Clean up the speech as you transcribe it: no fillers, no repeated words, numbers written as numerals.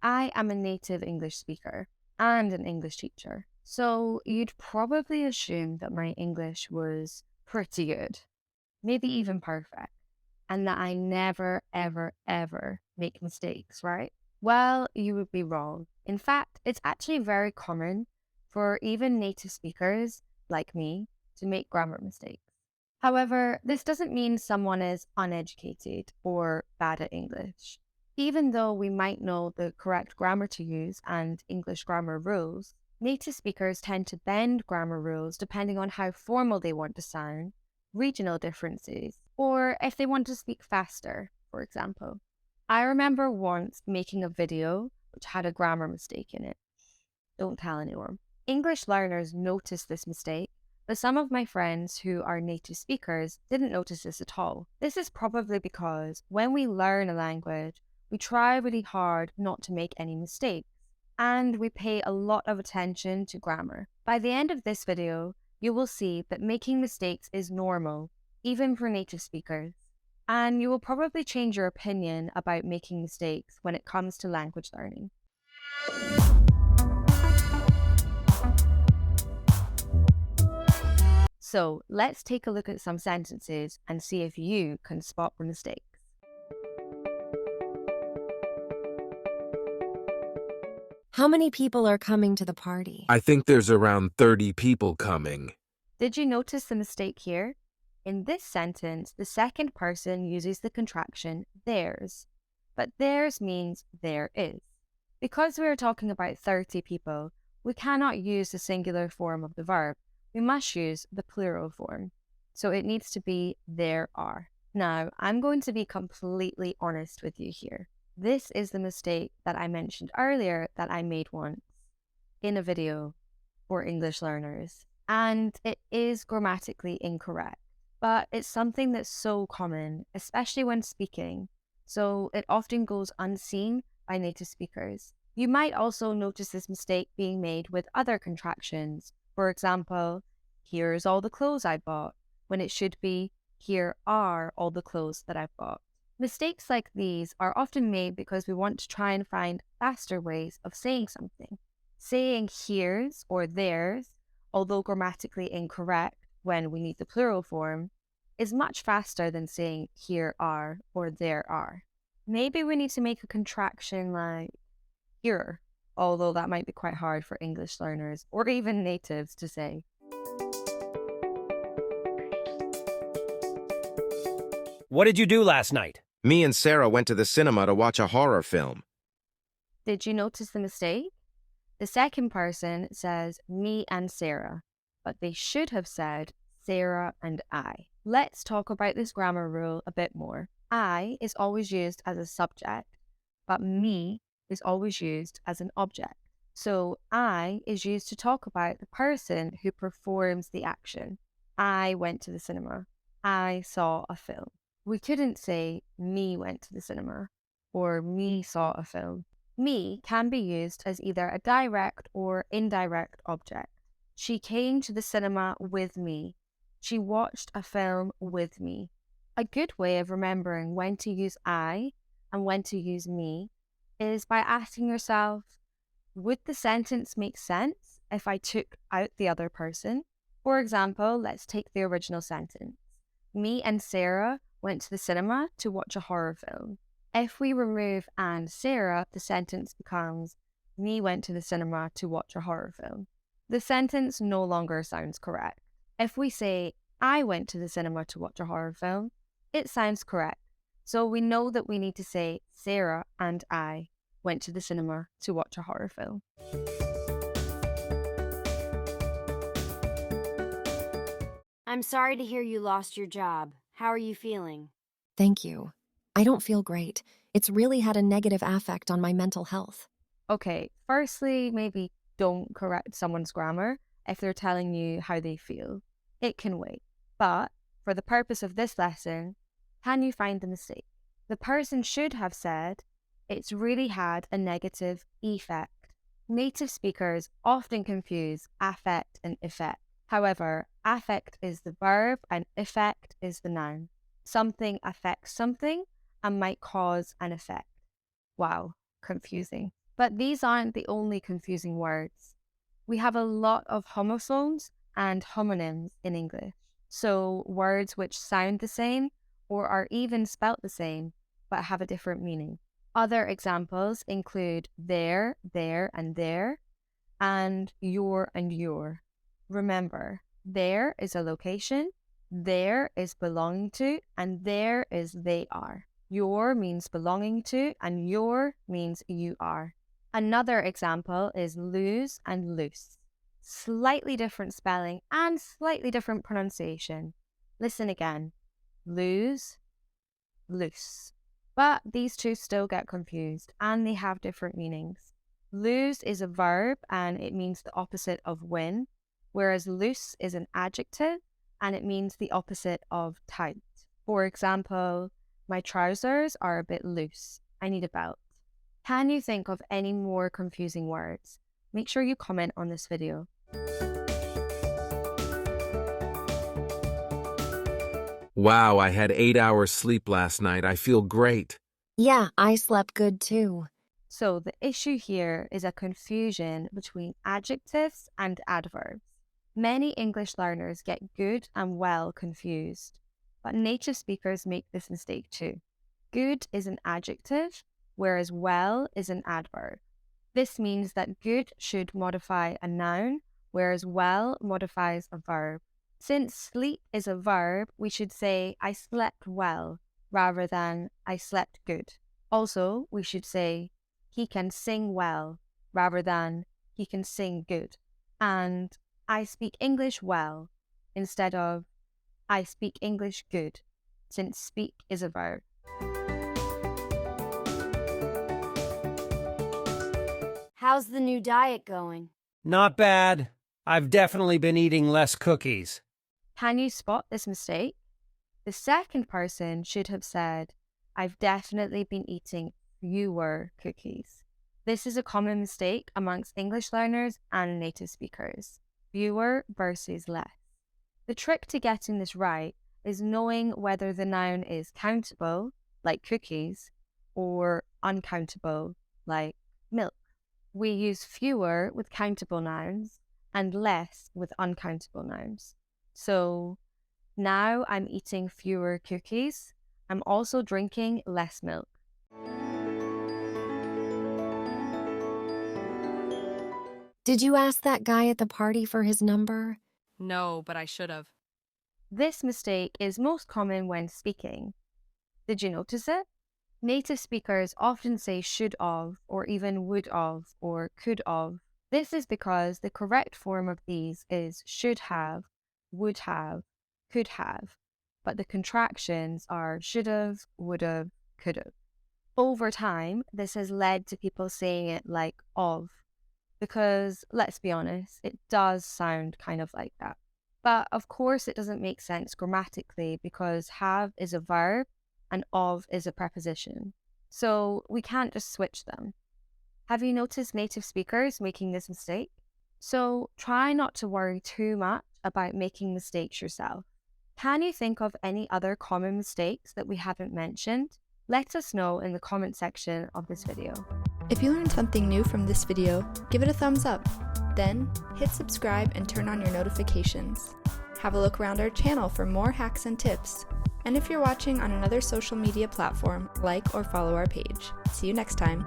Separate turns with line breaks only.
I am a native English speaker and an English teacher, so you'd probably assume that my English was pretty good, maybe even perfect, and that I never, ever, ever make mistakes, right? Well, you would be wrong. In fact, it's actually very common for even native speakers like me to make grammar mistakes. However, this doesn't mean someone is uneducated or bad at English. Even though we might know the correct grammar to use and English grammar rules, native speakers tend to bend grammar rules depending on how formal they want to sound, regional differences, or if they want to speak faster, for example. I remember once making a video which had a grammar mistake in it. Don't tell anyone. English learners noticed this mistake, but some of my friends who are native speakers didn't notice this at all. This is probably because when we learn a language, we try really hard not to make any mistakes, and we pay a lot of attention to grammar. By the end of this video, you will see that making mistakes is normal, even for native speakers, and you will probably change your opinion about making mistakes when it comes to language learning. So let's take a look at some sentences and see if you can spot the mistakes.
How many people are coming to the party?
I think there's around 30 people coming.
Did you notice the mistake here? In this sentence, the second person uses the contraction theirs, but theirs means there is. Because we are talking about 30 people, we cannot use the singular form of the verb. We must use the plural form. So it needs to be there are. Now, I'm going to be completely honest with you here. This is the mistake that I mentioned earlier that I made once in a video for English learners. And it is grammatically incorrect, but it's something that's so common, especially when speaking. So it often goes unseen by native speakers. You might also notice this mistake being made with other contractions. For example, here's all the clothes I bought, when it should be, here are all the clothes that I've bought. Mistakes like these are often made because we want to try and find faster ways of saying something. Saying here's or theirs, although grammatically incorrect when we need the plural form, is much faster than saying here are or there are. Maybe we need to make a contraction like here, although that might be quite hard for English learners or even natives to say.
What did you do last night?
Me and Sarah went to the cinema to watch a horror film.
Did you notice the mistake? The second person says me and Sarah, but they should have said Sarah and I. Let's talk about this grammar rule a bit more. I is always used as a subject, but me is always used as an object. So I is used to talk about the person who performs the action. I went to the cinema. I saw a film. We couldn't say me went to the cinema or me saw a film. Me can be used as either a direct or indirect object. She came to the cinema with me. She watched a film with me. A good way of remembering when to use I and when to use me is by asking yourself, would the sentence make sense if I took out the other person? For example, let's take the original sentence. Me and Sarah went to the cinema to watch a horror film. If we remove and Sarah, the sentence becomes, me went to the cinema to watch a horror film. The sentence no longer sounds correct. If we say, I went to the cinema to watch a horror film, it sounds correct. So we know that we need to say, Sarah and I went to the cinema to watch a horror film.
I'm sorry to hear you lost your job. How are you feeling?
Thank you. I don't feel great. It's really had a negative affect on my mental health.
Okay, firstly, maybe don't correct someone's grammar if they're telling you how they feel. It can wait. But for the purpose of this lesson, can you find the mistake? The person should have said, it's really had a negative effect. Native speakers often confuse affect and effect. However, affect is the verb and effect is the noun. Something affects something and might cause an effect. Wow, confusing. But these aren't the only confusing words. We have a lot of homophones and homonyms in English. So words which sound the same or are even spelt the same but have a different meaning. Other examples include there, and your and your. Remember, there is a location, there is belonging to, and there is they are. Your means belonging to, and your means you are. Another example is lose and loose. Slightly different spelling and slightly different pronunciation. Listen again. Lose, loose. But these two still get confused and they have different meanings. Lose is a verb and it means the opposite of win, whereas loose is an adjective and it means the opposite of tight. For example, my trousers are a bit loose. I need a belt. Can you think of any more confusing words? Make sure you comment on this video.
Wow, I had 8 hours sleep last night. I feel great.
Yeah, I slept good too.
So the issue here is a confusion between adjectives and adverbs. Many English learners get good and well confused, but native speakers make this mistake too. Good is an adjective, whereas well is an adverb. This means that good should modify a noun, whereas well modifies a verb. Since sleep is a verb, we should say I slept well rather than I slept good. Also, we should say he can sing well rather than he can sing good. And I speak English well instead of I speak English good, since speak is a verb.
How's the new diet going?
Not bad. I've definitely been eating less cookies.
Can you spot this mistake? The second person should have said, I've definitely been eating fewer cookies. This is a common mistake amongst English learners and native speakers. Fewer versus less. The trick to getting this right is knowing whether the noun is countable, like cookies, or uncountable, like milk. We use fewer with countable nouns and less with uncountable nouns. So now I'm eating fewer cookies. I'm also drinking less milk.
Did you ask that guy at the party for his number?
No, but I should have.
This mistake is most common when speaking. Did you notice it? Native speakers often say should of, or even would of, or could of. This is because the correct form of these is should have, would have, could have, but the contractions are should have, would have, could have. Over time, this has led to people saying it like of, because let's be honest, it does sound kind of like that. But of course it doesn't make sense grammatically because have is a verb and of is a preposition. So we can't just switch them. Have you noticed native speakers making this mistake? So try not to worry too much about making mistakes yourself. Can you think of any other common mistakes that we haven't mentioned? Let us know in the comment section of this video.
If you learned something new from this video, give it a thumbs up. Then, hit subscribe and turn on your notifications. Have a look around our channel for more hacks and tips. And if you're watching on another social media platform, like or follow our page. See you next time.